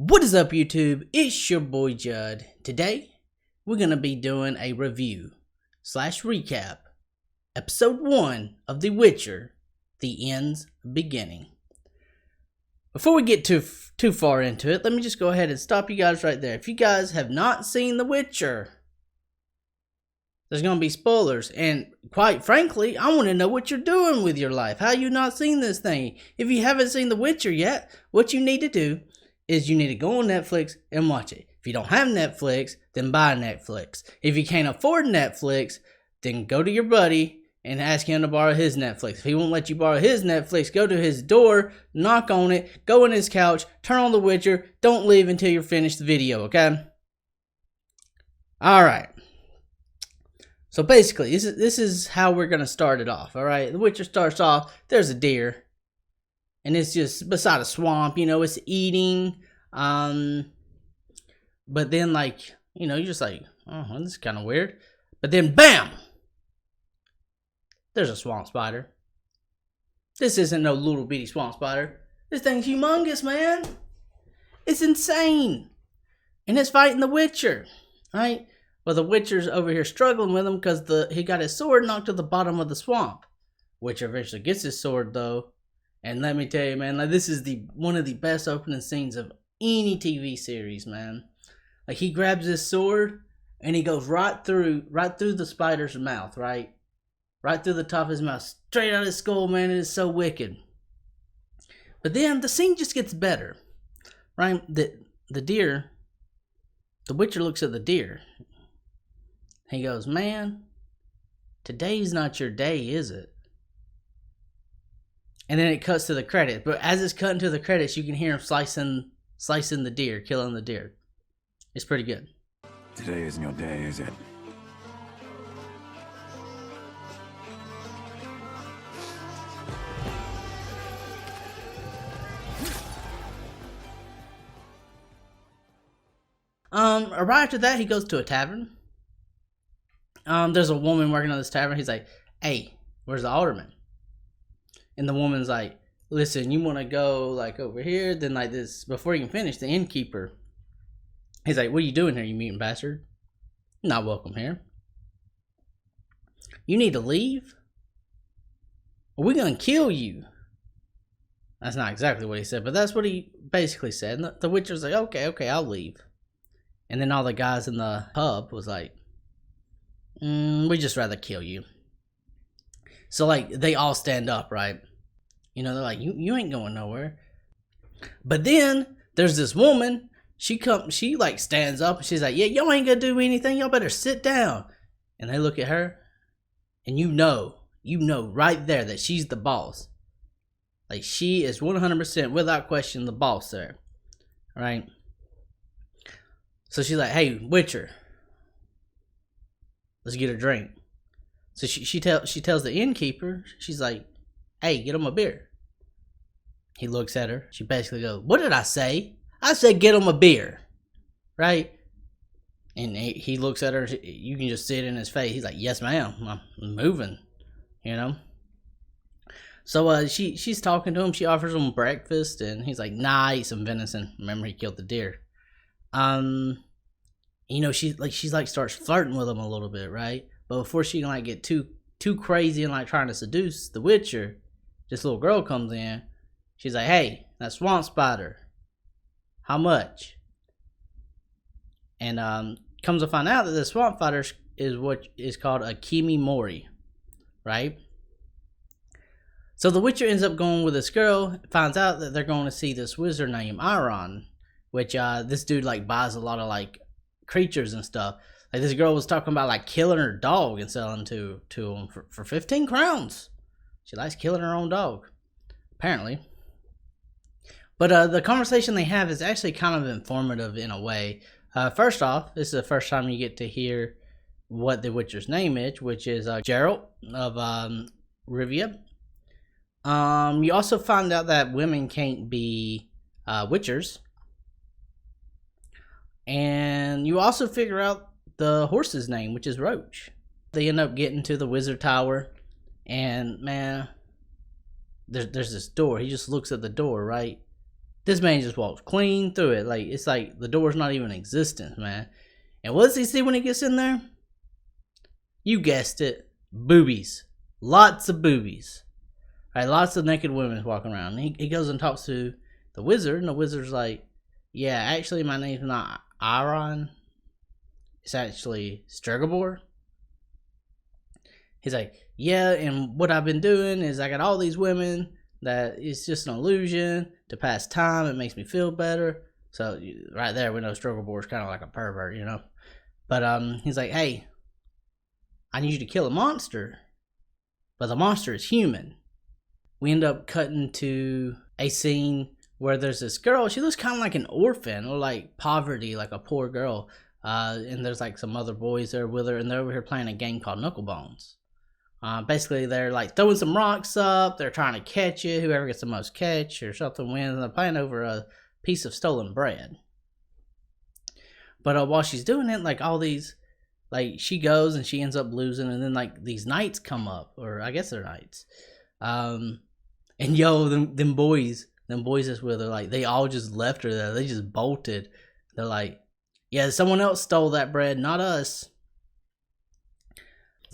What is up, YouTube? It's your boy Judd. Today, we're going to be doing a review / recap, episode 1 of The Witcher, The End's Beginning. Before we get too far into it, let me just go ahead and stop you guys right there. If you guys have not seen The Witcher, there's going to be spoilers, and quite frankly, I want to know what you're doing with your life. How you not seen this thing? If you haven't seen The Witcher yet, what you need to do is you need to go on Netflix and watch it. If you don't have Netflix, then buy Netflix. If you can't afford Netflix, then go to your buddy and ask him to borrow his Netflix. If he won't let you borrow his Netflix, go to his door, knock on it, go on his couch, turn on The Witcher, don't leave until you're finished the video, okay? Alright. So basically, this is how we're going to start it off, alright? The Witcher starts off, there's a deer. And it's just beside a swamp, you know, it's eating. But then, like, you know, you're just like, oh, well, this is kind of weird. But then, bam! There's a swamp spider. This isn't no little bitty swamp spider. This thing's humongous, man. It's insane. And it's fighting the Witcher, right? Well, the Witcher's over here struggling with him because he got his sword knocked to the bottom of the swamp. Witcher eventually gets his sword, though. And let me tell you, man, like, this is one of the best opening scenes of any TV series, man. Like, he grabs his sword and he goes right through the spider's mouth, right? Right through the top of his mouth, straight out of his skull, man. It is so wicked. But then the scene just gets better, right? The deer, the Witcher looks at the deer. He goes, man, today's not your day, is it? And then it cuts to the credits. But as it's cutting to the credits, you can hear him slicing the deer, killing the deer. It's pretty good. Today isn't your day, is it? Right after that, he goes to a tavern. There's a woman working on this tavern. He's like, hey, where's the alderman? And the woman's like, listen, you want to go, like, over here? Then, like, this, before you can finish, the innkeeper, he's like, what are you doing here, you mutant bastard? You're not welcome here. You need to leave? Or we're going to kill you. That's not exactly what he said, but that's what he basically said. And the Witcher's like, okay, I'll leave. And then all the guys in the pub was like, we'd just rather kill you. So, like, they all stand up, right? You know, they're like, you ain't going nowhere. But then there's this woman. She like stands up and she's like, yeah, y'all ain't gonna do anything. Y'all better sit down. And they look at her, and you know right there that she's the boss. Like, she is 100% without question the boss there, right? So she's like, hey, Witcher, let's get a drink. So she tells the innkeeper, she's like, hey, get him a beer. He looks at her. She basically goes, what did I say? I said get him a beer. Right? And he looks at her. You can just see it in his face. He's like, yes, ma'am. I'm moving. You know? So she's talking to him. She offers him breakfast. And he's like, nah, I eat some venison. Remember, he killed the deer. You know, she's like starts flirting with him a little bit, right? But before she can, like, get too crazy and, like, trying to seduce the Witcher, this little girl comes in. She's like, hey, that swamp spider, how much? And comes to find out that the swamp spider is what is called a Kimi-mori, right? So the Witcher ends up going with this girl, finds out that they're going to see this wizard named Iron, which this dude, like, buys a lot of, like, creatures and stuff. Like, this girl was talking about, like, killing her dog and selling to him for 15 crowns. She likes killing her own dog, apparently. But the conversation they have is actually kind of informative in a way. First off, this is the first time you get to hear what the Witcher's name is, which is Geralt of Rivia. You also find out that women can't be Witchers. And you also figure out the horse's name, which is Roach. They end up getting to the wizard tower, and man, there's this door. He just looks at the door, right? This man just walks clean through it. Like, it's like the door's not even in existence, man. And what does he see when he gets in there? You guessed it. Boobies. Lots of boobies. All right, lots of naked women walking around. He goes and talks to the wizard, and the wizard's like, yeah, actually, my name's not Iron. It's actually Stregobor. He's like, yeah, and what I've been doing is I got all these women that it's just an illusion to pass time. It makes me feel better. So right there, we know Stregobor is kind of like a pervert, you know. But he's like, hey, I need you to kill a monster, but the monster is human. We end up cutting to a scene where there's this girl. She looks kind of like an orphan or like poverty, like a poor girl. And there's like some other boys there with her, and they're over here playing a game called Knucklebones. Basically, they're like throwing some rocks up. They're trying to catch it. Whoever gets the most catch or something wins. And they're playing over a piece of stolen bread. But while she's doing it, like all these, like she goes and she ends up losing, and then like these knights come up, or I guess they're knights. And yo, them boys that's with her, like they all just left her there. They just bolted. They're like, yeah, someone else stole that bread, not us.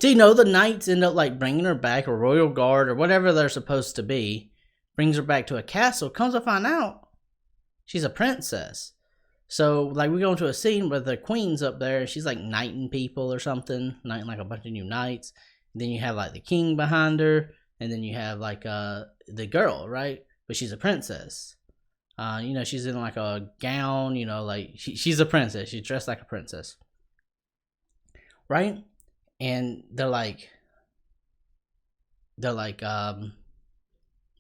So, you know, the knights end up like bringing her back, or royal guard, or whatever they're supposed to be, brings her back to a castle. Comes to find out, she's a princess. So, like, we go into a scene where the queen's up there, and she's like knighting people or something, knighting like a bunch of new knights. And then you have like the king behind her, and then you have like the girl, right? But she's a princess. You know, she's in like a gown, you know, like she's a princess. She's dressed like a princess, right? And they're like, why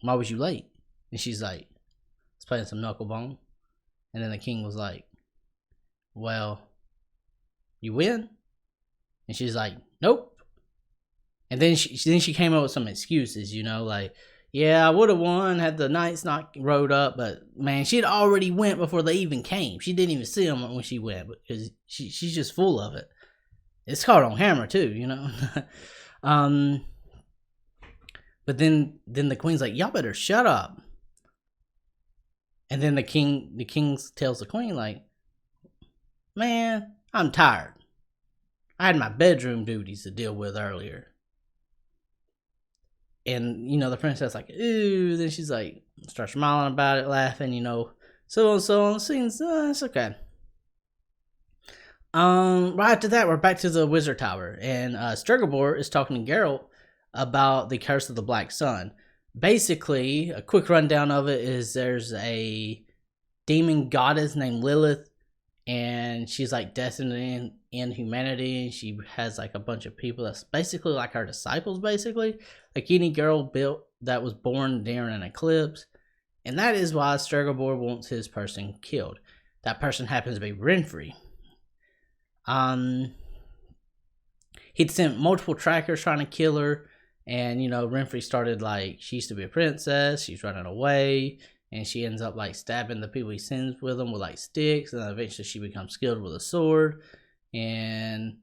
was you late? And she's like, I was playing some knucklebone. And then the king was like, well, you win? And she's like, nope. And then she came up with some excuses, you know, like, yeah, I would have won had the knights not rode up, but man, she'd already went before they even came. She didn't even see them when she went, because she's just full of it. It's caught on camera too, you know. But then the queen's like, y'all better shut up. And then the king tells the queen, like, man, I'm tired. I had my bedroom duties to deal with earlier. And, you know, the princess like, ooh, then she's like, starts smiling about it, laughing, you know, so on. Scenes, it's okay. Right after that, we're back to the wizard tower, and Stregobor is talking to Geralt about the curse of the Black Sun. Basically, a quick rundown of it is there's a demon goddess named Lilith, and she's like destined to end humanity. She has like a bunch of people that's basically like her disciples, basically. Like any girl built that was born during an eclipse. And that is why Stregobor wants his person killed. That person happens to be Renfri. He'd sent multiple trackers trying to kill her. And, you know, Renfri started like, she used to be a princess. She's running away. And she ends up like stabbing the people he sends with them with like sticks. And then eventually she becomes skilled with a sword. And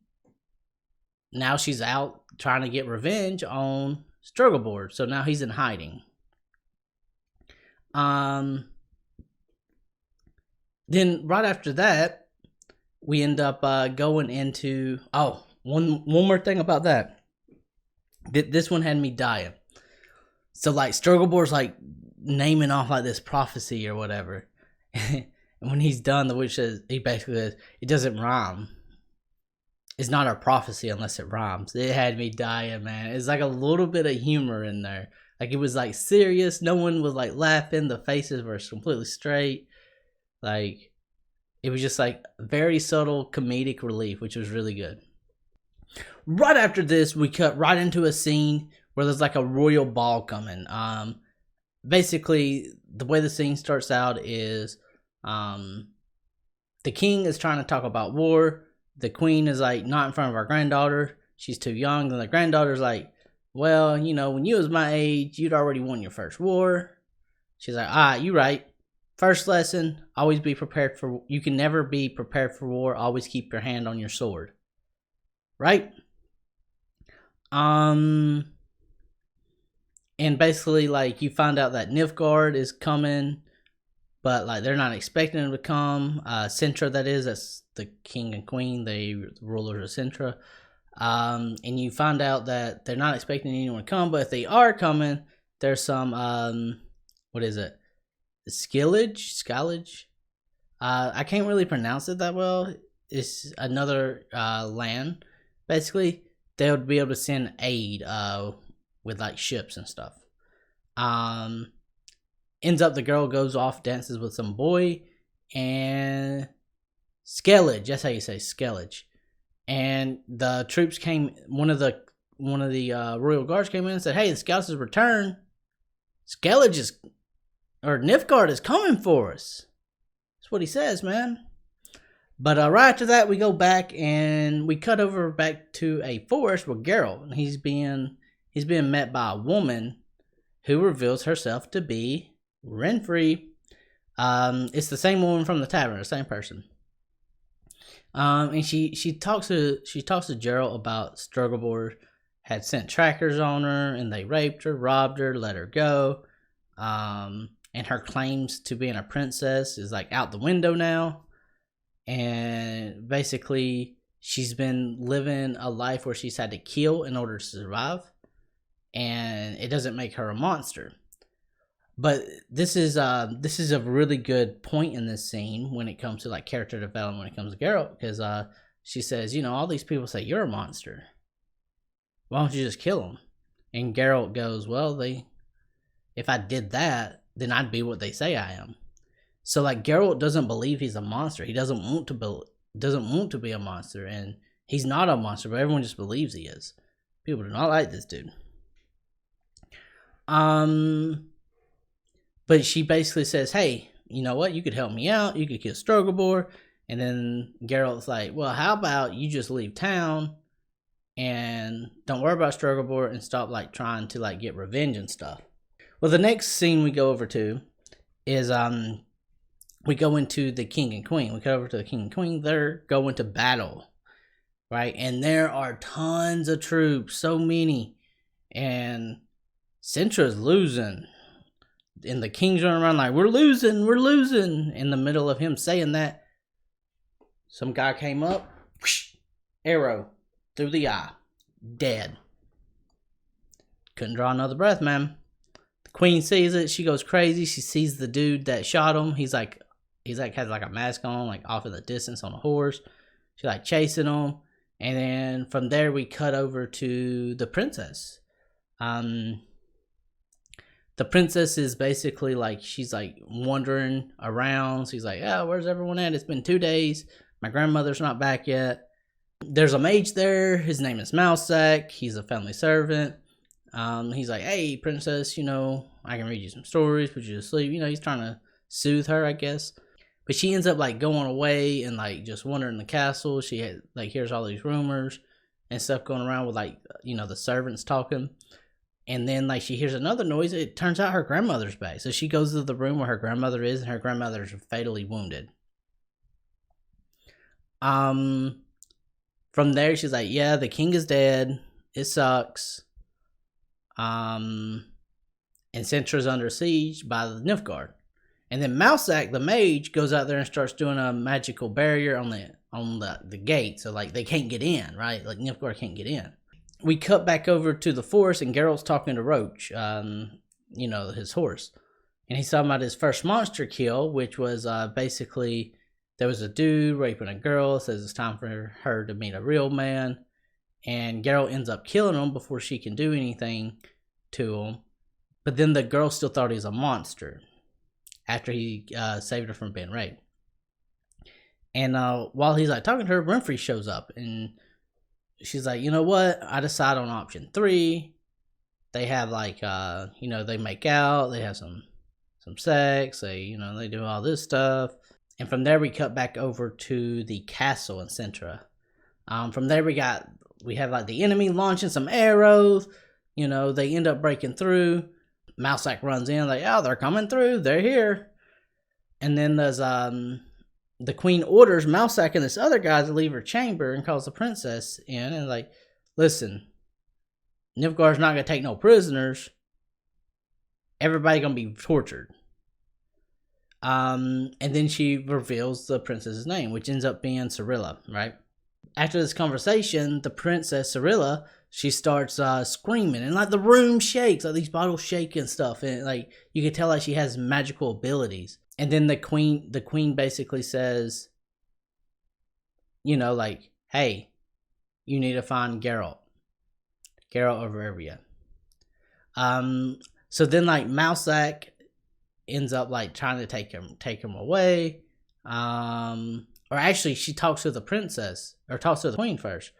now she's out trying to get revenge on Stregobor. So now he's in hiding. Then right after that, we end up going into... Oh, one more thing about that. This one had me dying. So like Stregobor's like naming off like this prophecy or whatever. And when he's done, the witch says, he basically says, it doesn't rhyme. It's not a prophecy unless it rhymes. It had me dying, man. It's like a little bit of humor in there. Like it was like serious. No one was like laughing. The faces were completely straight. Like it was just like very subtle comedic relief, which was really good. Right after this, we cut right into a scene where there's like a royal ball coming. Basically, the way the scene starts out is the king is trying to talk about war. The queen is like not in front of our granddaughter. She's too young. And the granddaughter's like, well, you know, when you was my age, you'd already won your first war. She's like, you right. First lesson, always be prepared for... You can never be prepared for war. Always keep your hand on your sword. Right? And basically, like, you find out that Nilfgaard is coming but like they're not expecting them to come. Cintra, that's the king and queen, the rulers of Cintra. And you find out that they're not expecting anyone to come, but if they are coming, there's some what is it? Skillage. I can't really pronounce it that well. It's another land. Basically, they would be able to send aid with like ships and stuff. Ends up the girl goes off, dances with some boy, and Skellage. That's how you say Skellage. And the troops came. One of the royal guards came in and said, "Hey, the scouts has returned. Skellage Nilfgaard is coming for us." That's what he says, man. But right after that, we go back and we cut over back to a forest with Geralt, and he's being met by a woman who reveals herself to be Renfri. It's the same woman from the tavern, the same person. And she talks to Geralt about Stregobor had sent trackers on her, and they raped her, robbed her, let her go. And her claims to being a princess is like out the window now. And basically, she's been living a life where she's had to kill in order to survive, and it doesn't make her a monster. But this is a really good point in this scene when it comes to like character development when it comes to Geralt, because she says, all these people say you're a monster. Why don't you just kill them? And Geralt goes, well, if I did that, then I'd be what they say I am. So like Geralt doesn't believe he's a monster. He doesn't want to be a monster, and he's not a monster, but everyone just believes he is. People do not like this dude. But she basically says, hey, you know what? You could help me out. You could kill Stregobor. And then Geralt's like, well, how about you just leave town and don't worry about Stregobor and stop like trying to like get revenge and stuff. Well, the next scene we go over to is we go into the king and queen. We go over to the king and queen. They're going to battle, right? And there are tons of troops, so many. And Cintra's losing. And the king's running around like, we're losing. In the middle of him saying that, some guy came up, whoosh, arrow through the eye, dead. Couldn't draw another breath, man. The queen sees it. She goes crazy. She sees the dude that shot him. He's like has like a mask on, like off in the distance on a horse. She's like chasing him. And then from there we cut over to the princess. The princess is basically like, she's like wandering around. She's like, oh, where's everyone at? It's been 2 days. My grandmother's not back yet. There's a mage there. His name is Mousesack. He's a family servant. He's like, hey, princess, I can read you some stories, put you to sleep. He's trying to soothe her, I guess. But she ends up like going away and like just wandering the castle. She hears all these rumors and stuff going around with like, the servants talking. And then like she hears another noise. It turns out her grandmother's back. So she goes to the room where her grandmother is, and her grandmother's fatally wounded. From there she's like, yeah, the king is dead. It sucks. And Cintra's under siege by the Nilfgaard. And then Mousesack, the mage, goes out there and starts doing a magical barrier on the gate. So like they can't get in, right? Like Nilfgaard can't get in. We cut back over to the forest, and Geralt's talking to Roach, his horse. And he's talking about his first monster kill, which was basically there was a dude raping a girl, says it's time for her to meet a real man. And Geralt ends up killing him before she can do anything to him. But then the girl still thought he was a monster after he saved her from being raped. And while he's like talking to her, Renfri shows up, and she's like, you know what? I decide on option 3. They have like, they make out. They have some sex. They do all this stuff. And from there, we cut back over to the castle in Cintra. From there, we have like the enemy launching some arrows. They end up breaking through. Mousesack runs in like, oh, they're coming through. They're here. And then there's the queen orders Mousesack and this other guy to leave her chamber and calls the princess in and like, listen, Nilfgaard's not going to take no prisoners. Everybody going to be tortured. And then she reveals the princess's name, which ends up being Cirilla, right? After this conversation, the princess Cirilla, she starts screaming, and like the room shakes, like these bottles shake and stuff, and like you can tell like she has magical abilities. And then the queen basically says, you know, like, hey, you need to find Geralt of Rivia. So then like Mousesack ends up like trying to take him away. Or actually she talks to the princess, or talks to the queen first,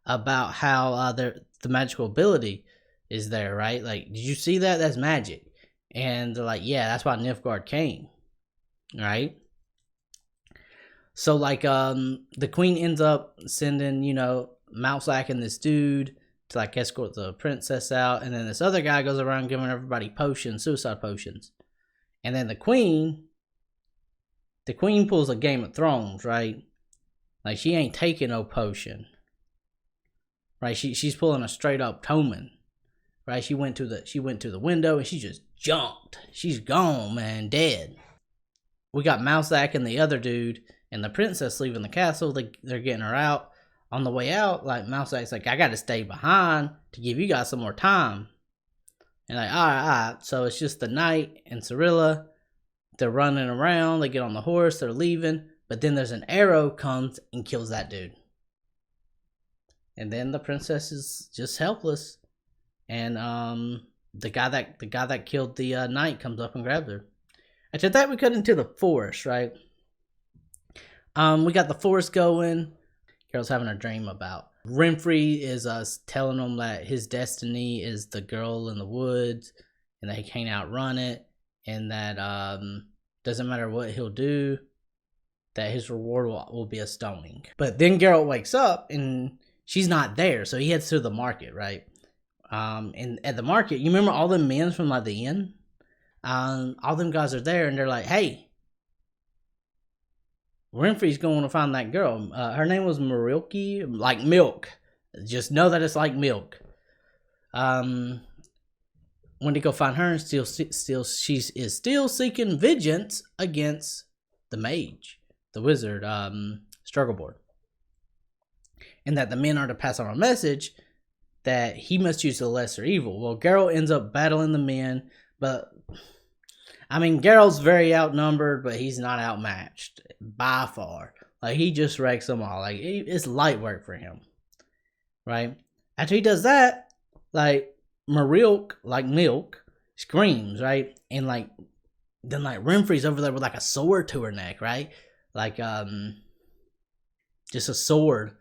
about how the magical ability is there, right? Like, did you see that? That's magic. And they're like, yeah, that's why Nilfgaard came, right? So like the queen ends up sending, you know, Mousesack and this dude to like escort the princess out, and then this other guy goes around giving everybody potions, suicide potions. And then the queen pulls a Game of Thrones, right? Like, she ain't taking no potion, right? She's pulling a straight up Tommen, right? She went to the window and she just jumped. She's gone, man, dead. We got Mousesack and the other dude and the princess leaving the castle. They're getting her out. On the way out, like, Mousesack's like, I gotta stay behind to give you guys some more time. And like, all right. So it's just the knight and Cirilla. They're running around. They get on the horse. They're leaving. But then there's an arrow comes and kills that dude. And then the princess is just helpless. And the guy that killed the knight comes up and grabs her. After that, we cut into the forest, right? We got the forest going. Geralt's having a dream about Renfri is telling him that his destiny is the girl in the woods, and that he can't outrun it, and that doesn't matter what he'll do, that his reward will be a stoning. But then Geralt wakes up and she's not there, so he heads to the market, right? And at the market, you remember all the men from like the inn? All them guys are there, and they're like, hey, Renfri's going to find that girl. Her name was Marilki, like milk. Just know that it's like milk. When they go find her, and she is still seeking vengeance against the mage, the wizard, Struggleborn, and that the men are to pass on a message that he must use the lesser evil. Well, Geralt ends up battling the men, but I mean, Geralt's very outnumbered, but he's not outmatched by far. Like, he just wrecks them all. Like, it's light work for him, right? After he does that, like, Marilk, like milk, screams, right? And like, then like Renfri's over there with like a sword to her neck, right? Like, just a sword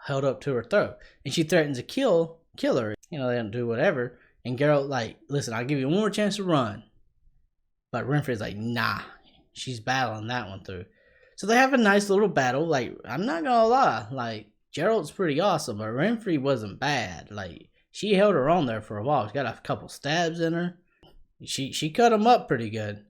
held up to her throat, and she threatens to kill her. You know, they don't do whatever. And Geralt like, listen, I'll give you one more chance to run. But Renfri's like, nah, she's battling that one through. So they have a nice little battle. Like, I'm not gonna lie, like, Geralt's pretty awesome, but Renfri wasn't bad. Like, she held her on there for a while. She got a couple stabs in her. She cut him up pretty good.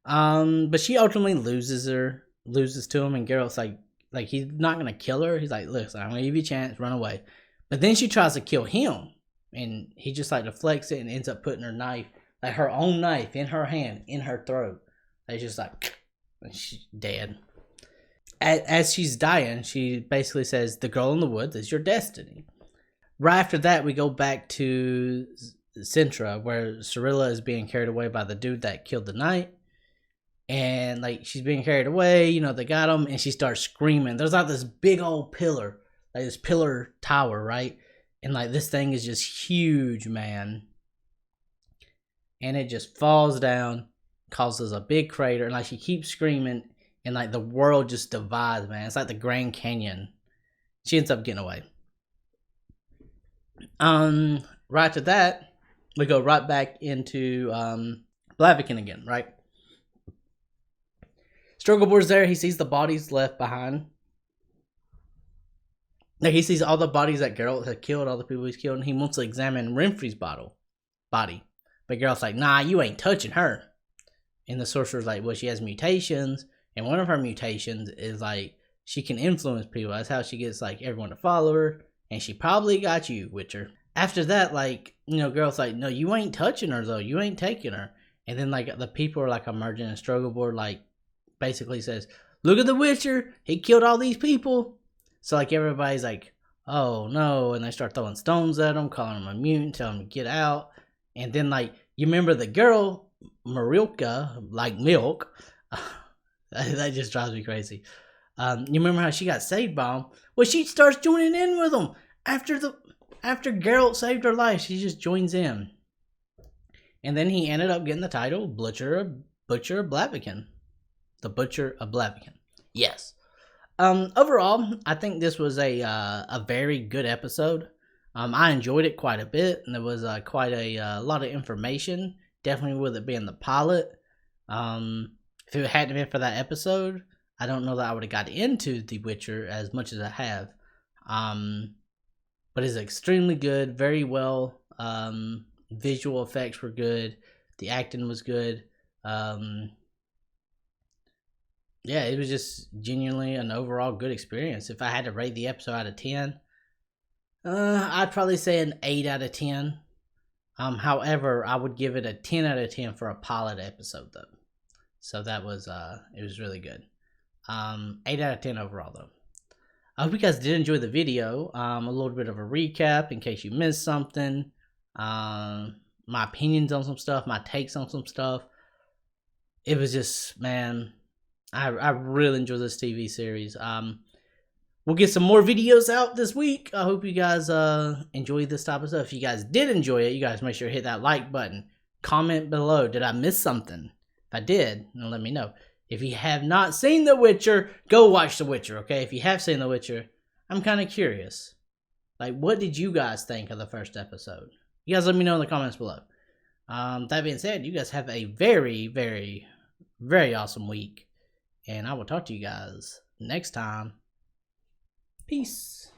But she ultimately loses to him, and Geralt's like he's not gonna kill her. He's like, listen, I'm gonna give you a chance, run away. But then she tries to kill him, and he just like deflects it and ends up putting her knife, like her own knife, in her hand, in her throat. It's just like, and she's dead. As she's dying, she basically says, the girl in the woods is your destiny. Right after that, we go back to Cintra, where Cirilla is being carried away by the dude that killed the knight. And like, she's being carried away, you know, they got him, and she starts screaming. There's like this big old pillar, like this pillar tower, right? And like, this thing is just huge, man. And it just falls down, causes a big crater, and like, she keeps screaming, and like, the world just divides, man. It's like the Grand Canyon. She ends up getting away. Right after that, we go right back into Blaviken again, right? Struggleborn's there. He sees the bodies left behind. Like, he sees all the bodies that Geralt had killed, all the people he's killed, and he wants to examine Renfri's body. But Geralt's like, nah, you ain't touching her. And the sorcerer's like, well, she has mutations, and one of her mutations is like, she can influence people. That's how she gets like everyone to follow her, and she probably got you, Witcher. After that, like, you know, Geralt's like, no, you ain't touching her though. You ain't taking her. And then like, the people are like emerging, and Struggleborn like basically says, "Look at the Witcher. He killed all these people." So like everybody's like, "Oh no," and they start throwing stones at him, calling him a mutant, telling him to get out. And then like you remember the girl Marilka, like milk. That just drives me crazy. You remember how she got saved by him? Well, she starts joining in with him after Geralt saved her life. She just joins in, and then he ended up getting the title Butcher of Blaviken, the Butcher of Blaviken. Yes. Overall, I think this was a very good episode. I enjoyed it quite a bit, and there was quite a lot of information. Definitely with it being the pilot. If it hadn't been for that episode, I don't know that I would have got into The Witcher as much as I have. But it's extremely good, very well. Visual effects were good. The acting was good. Yeah, it was just genuinely an overall good experience. If I had to rate the episode out of 10, I'd probably say an 8 out of 10. However, I would give it a 10 out of 10 for a pilot episode, though. So that was, it was really good. 8 out of 10 overall, though. I hope you guys did enjoy the video. A little bit of a recap in case you missed something. My opinions on some stuff, my takes on some stuff. It was just, man, I really enjoy this TV series. We'll get some more videos out this week. I hope you guys enjoy this type of stuff. If you guys did enjoy it, you guys make sure to hit that like button. Comment below. Did I miss something? If I did, then let me know. If you have not seen The Witcher, go watch The Witcher, okay? If you have seen The Witcher, I'm kind of curious. Like, what did you guys think of the first episode? You guys let me know in the comments below. That being said, you guys have a very, very, very awesome week. And I will talk to you guys next time. Peace.